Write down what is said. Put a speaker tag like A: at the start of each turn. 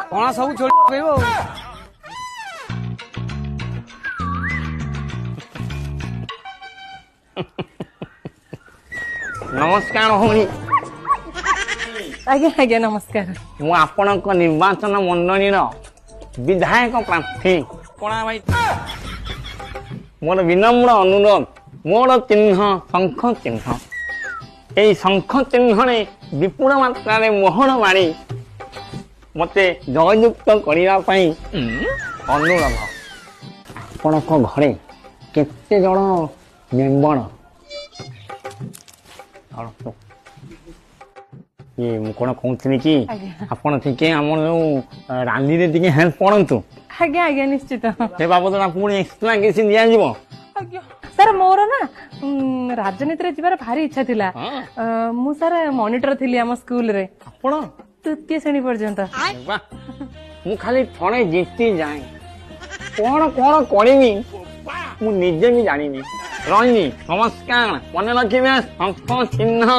A: कौन सब छोड़
B: नमस्कार भौणी
C: आज्ञा आज्ञा नमस्कार
B: मु आपणक निर्वाचन मंडली विधायक प्रार्थी
A: कौन भाई
B: मोर विनम्र अनुरोध मोर चिन्ह शंख चिन्ह यही शंख चिन्ह विपुल मात्रा मोहर मारी मते जययुक्त करने अनुरोध आपणक घरे केते जन मेम्बर ये मु कौन कहूँ कि आपण थे आम राली रे टिके हेल्प करंतु
C: आज्ञा आज्ञा निश्चित
B: से बाबद पुणी एक्सप्लेनेशन दिया जीवो
C: सर मोर ना राजनीति रे जीवार भारी इच्छा थिला मु सर मॉनिटर थिली हम स्कूल रे
B: आपण
C: तृतीय श्रेणी पर्यंत
B: मु खाली थणे जीती जाए कौन कौन करमी मु निजे भी जानी रही नमस्कार मन रखिए शंख चिन्ह